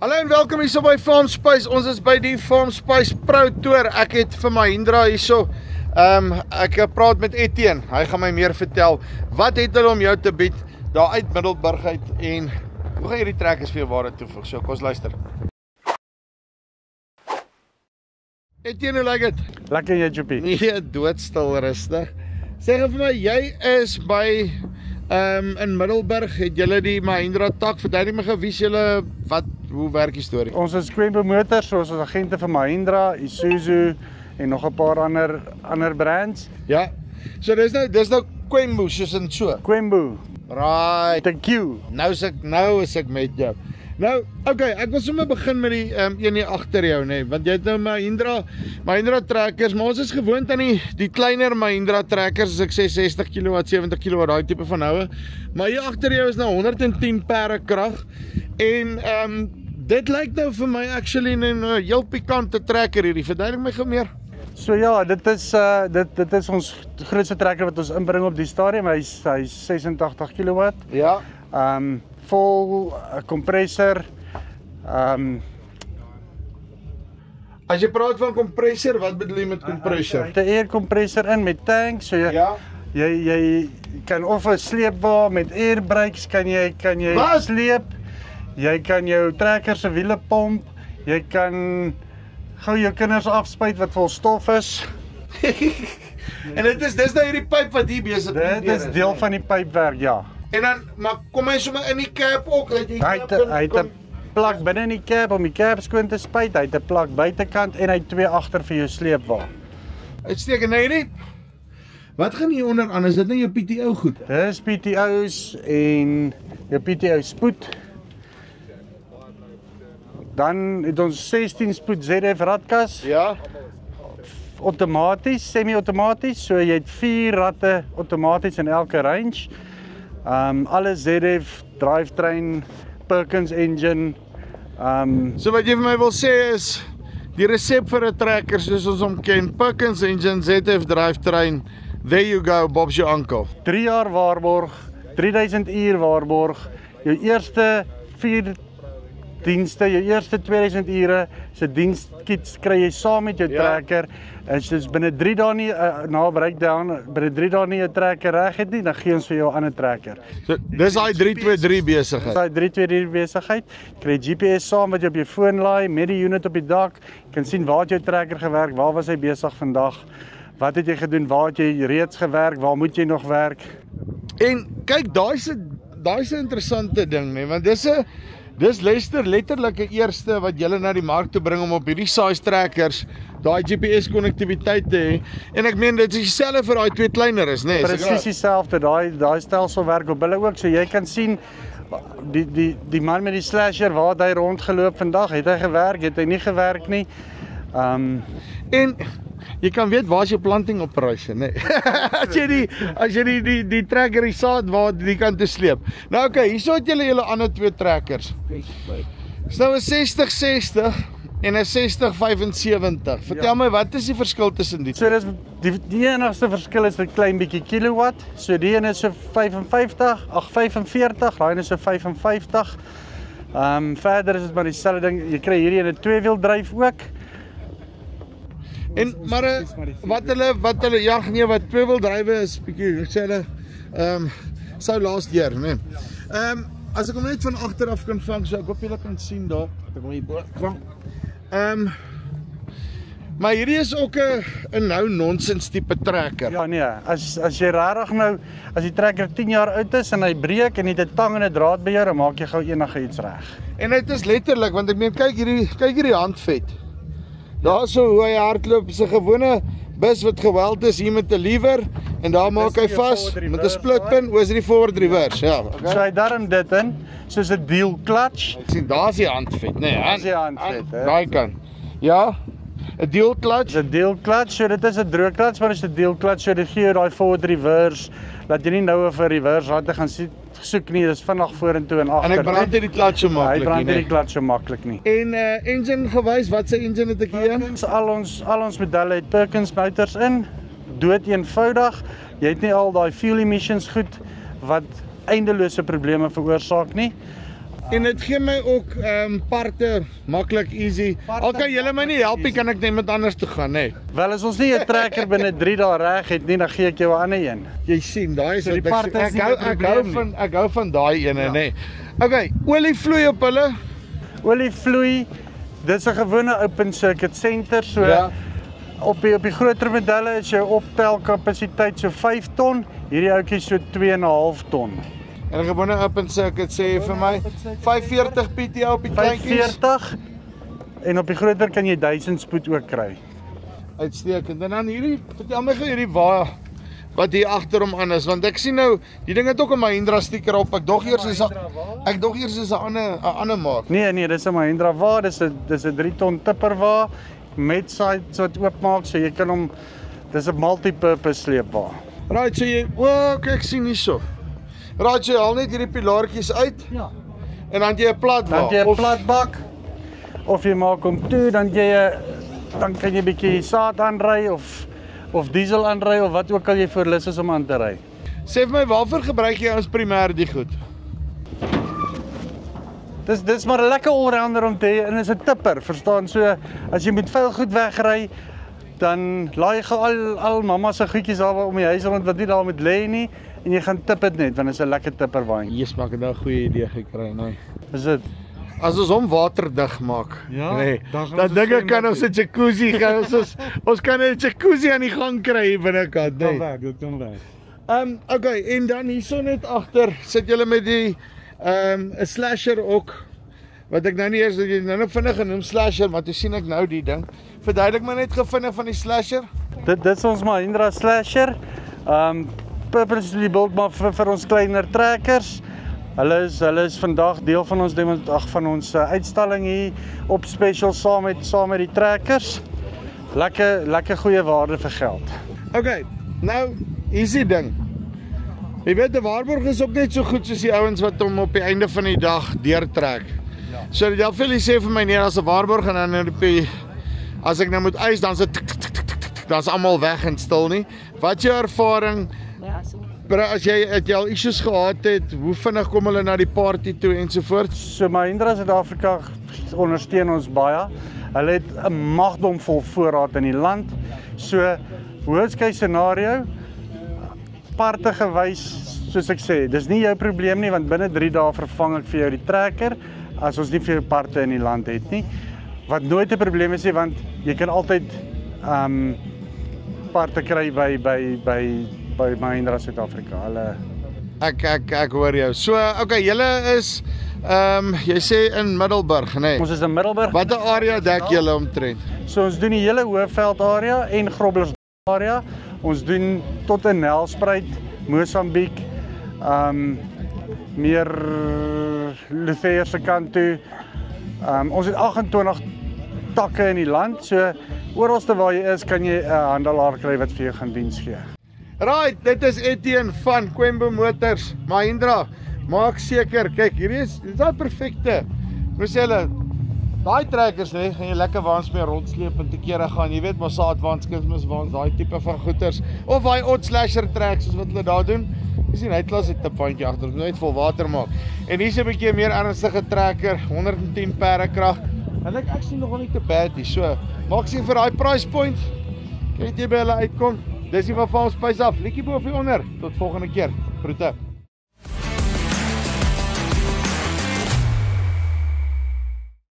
Hallo en welkom hier so by Farm Space. Ons is by die Farm Space Pro Tour. Ek het vir Mahindra hier so. Ek praat met Etienne. Hy gaan my meer vertel. Wat het hulle om jou te bied daar uit Middelburg uit en hoe gaan hierdie trekkers vir jou waarde toevoeg? So kom ons luister. Etienne, hoe lyk dit? Lekker jy, Joepie. Nee, doodstil rustig. Sê vir my, jy is by in Middelburg, het julle die Mahindra tak, verduidelik my gou, wie is julle, hoe werk die storie? Ons is Quembo Motors, ons is agente vir Mahindra, Isuzu en nog 'n paar ander brands. Ja, so dis nou Quembo, soos in so. Quembo. Right. Thank you. Nou is ek met jou. Nou, okay, ek wil sommer begin met die een hier agter jou, nee, want jy het nou Mahindra trekkers, maar ons is gewoond aan die kleiner Mahindra trekkers, as ek sê 60 kW, 70 kW, daai tipe van houe. Maar hier agter jou is nou 110 perde krag en dit lyk nou vir my actually 'n heel pikante trekker hierdie. Verduidelik my gou meer. So ja, dit is ons grootste trekker wat ons inbring op die stadium. Hy's 86 kW. Ja. Vol kompressor. As jy praat van kompressor, wat bedoel jy met kompressor? 'n air kompressor in met tank, so jy kan of 'n sleepwa met air brakes kan jy sleep. Jy kan jou trekker se wiele pomp. Jy kan gou jou kinders afspuit wat vol stof is. En dis nou hierdie pyp wat hier besig is. Dit is deel van die pypwerk, ja. En dan, maar kom hy sommer in die cab ook, Hy het 'n plak binne in die cab om die cab skoon te spuit, hy het 'n plak buitekant en hy het 2 agter vir jou sleepwa. Uitstekend, nee nie. Wat gaan hier onder aan? Is dit nou jou PTO goed? Dis PTO's en jou PTO spoed. Dan het ons 16 spoed ZF radkas. Ja. Outomaties, semi-outomaties, so jy het 4 ratte outomaties in elke range. Alle ZF, drivetrain, Perkins engine. So wat jy vir my wil sê is, die resep vir 'n trekker soos ons hom ken, Perkins engine, ZF drivetrain, there you go, Bob's your uncle. 3 jaar waarborg, 3000 uur waarborg, jou eerste 4 dienste, jou eerste 2000 ure se dienskits kry jy saam met jou trekker. As jy binne 3 dae nie na breakdown, binne 3 dae nie jou trekker reg het nie, dan gee ons vir jou 'n ander trekker. So dis daai 323 besigheid. Daai 323 besigheid, kry GPS saam wat jy op jou foon laai, met die unit op die dak. Jy kan sien waar het jou trekker gewerk, waar was hy besig vandag, wat het jy gedoen, waar het jy reeds gewerk, waar moet jy nog werk. En kyk, daai's 'n interessante ding, nee, want dis letterlik die eerste wat julle na die mark toe bring om op hierdie size trekkers daai GPS konnektiwiteit te hê. En ek meen dit is dieselfde vir daai twee kleiner is, né? Presies dieselfde. Daai stelsel werk op hulle ook. So jy kan sien die man met die slasher, waar het hy rondgeloop vandag? Het hy gewerk? Het hy nie gewerk nie? En jy kan weet waar is jou planting operation, né? As jy die trekker die saad waar die kant toe sleep. Nou okay, hierso het julle julle ander twee trekkers. Dis nou 'n 60-60 en 'n 60-75. Vertel my, wat is die verskil tussen die? So dis die enigste verskil is 'n klein bietjie kilowatt. So die een is so 45, daai een is so 55. Verder is dit maar dieselfde ding. Jy kry hierdie in 'n tweewiel-dryf ook. En maar wat hulle ja nee, wat tweewiel-drywe is bietjie sê hulle sou last year, né? As ek hom net van agter af kan vang, so ek hoop julle kan sien daar. Ek hom hier bo vang. Maar hierdie is ook 'n nou nonsens tipe trekker. Ja nee, as jy regtig nou, as die trekker 10 jaar oud is en hy breek en jy het 'n tang en 'n draad by jou, dan maak jy gou enige iets reg. En dit is letterlik, want ek meen kyk hierdie handvet. Daar so hoe hy hardloop, is 'n gewone bus wat geweld is hier met 'n lever en daar maak hy vas met 'n splitpin, oor die forward reverse, ja. Okay. So hy darm dit in, soos 'n deal clutch. Sien, daar's die handvet, né? Daar's die handvet, hè. Daai kan. Ja. 'n deal clutch. 'n deal clutch, so dit is 'n droë clutch, maar dit is 'n deal clutch, so dit gee jou daai forward reverse, dat jy nie nou of 'n reverse rate gaan soek nie, dis vinnig vorentoe en agter. En ek brand nie die clutch so maklik nie. Hy brand nie die clutch so maklik nie. En engine gewys, wat se engine het ek hier? Al ons modelle het Perkins motors in, dood eenvoudig. Jy het nie al daai fuel emissions goed wat eindelose probleme veroorsaak nie. En dit gee my ook parte maklik easy. Al kan julle my nie help nie, kan ek net met anders toe gaan, nê. Wel as ons nie 'n trekker binne 3 dae reg het nie, dan gee ek jou 'n ander een. Jy sien, daai is So die wat parte is nie 'n probleem ek hou van daai ene, nê. Okay, olie vloei op hulle. Olie vloei. Dis 'n gewone open circuit center, so Ja. op die groter modelle is jou optel kapasiteit so 5 ton, hierdie ouetjie so 2,5 ton. En 'n gewone open circuit sê vir my 45 PTO op die kleintjies. 45 en op die groter kan jy 1000 spoed ook kry. Uitstekend. En dan hierdie, vertel my gou hierdie wat hier agter hom aan is, want ek sien nou die ding het ook 'n Mahindra stiker op. Ek dog eers is 'n ander maak. Nee, dis 'n Mahindra wa, dis 'n 3 ton tipper wa met sides wat oopmaak, so jy kan hom, dis 'n multi-purpose sleepwa. Right, so jy, kyk ek sien hierso. Right, so jy haal net hierdie pilaartjies uit. Ja. En dan jy 'n plat wa. Dan jy 'n platbak of jy maak hom toe, dan kan jy bietjie saad aanry of diesel aanry of wat ook al jy voor lus is om aan te ry. Sê vir my, waarvoor gebruik jy ons primêr die goed? Dis maar 'n lekker allrounder om te hê en is 'n tipper, verstaan? So as jy met vuil goed wegry, dan laai jy gou al mamma se goedjies daar om die huis rond wat nie daar moet lê nie en jy gaan tip dit net want dit is 'n lekker tipper waandjie. Jesus, maar ek het nou 'n goeie idee gekry, nee. Is dit? As ons hom waterdig maak, Ja, nee, dan gaan dan ons dink ek swem kan ons 'n jacuzzi gaan, ons kan 'n jacuzzi aan die gang kry hier binnekant, nee. Dit kan weg. Okay, en dan hierso net agter sit julle met die 'n slasher ook. Wat ek nou nie eers nou vinnig genoem slasher, maar toe sien ek nou die ding. Verduidelik my net gevindig van die slasher. Dit is ons Mahindra Slasher. Purposely built maar vir ons kleiner trekkers. Hulle is vandag deel van ons uitstalling hier op Special saam met die trekkers. Lekker goeie waarde vir geld. Okay, nou hier's die ding. Jy weet, 'n waarborg is ook net so goed soos die ouens wat hom op die einde van die dag deurtrek. Ja. So die Delphine sê vir my nee, as 'n waarborg en dan as ek nou moet eis, dan se dan's almal weg en stil nie. Wat is jou ervaring? Ja, so. As jy al issues gehad het, hoe vinnig kom hulle na die party toe ensovoorts? So Mahindra Suid-Afrika ondersteun ons baie. Hulle het 'n magdomvol voorraad in die land. So worst case scenario, parte gewys, soos ek sê, dis nie jou probleem nie want binne 3 dae vervang ek vir jou die trekker as ons nie vir jou parte in die land het nie. Wat nooit 'n probleem is nie want jy kan altyd parte kry by Mahindra Suid-Afrika. Hulle Ek hoor jou. So, okay, julle is jy sê in Middelburg, nê? Ons is in Middelburg. Watter area dek julle omtrent? So ons doen die hele Hoëveld area en Groblersdal area. Ons doen tot in Nelspruit, Mosambiek, meer Luther se kant toe. Ons het 28 takke in die land. So oralste waar jy is, kan jy 'n handelaar kry wat vir jou gaan diens gee. Right, dit is Etienne van Kwembo Motors, Mahindra. Maak seker, kyk, dit is daai perfekte. Moes julle daai trekkers nê, gaan jy lekker waans mee rondsleep en te kere gaan. Jy weet maar saadwaans, kunsmiswaans, daai tipe van goeters of daai odd slasher trek soos wat hulle daar doen. Jy sien, hy het klas 'n tippuntjie agter, moet net vol water maak. En hier's 'n bietjie meer ernstige trekker, 110 perdekrag. En ek sien nogal nie te bad nie. So, maak sien vir daai price point. Kyk jy by hulle uitkom. Dis nie van ons spys af. Liedjie bo of onder. Tot volgende keer. Groete.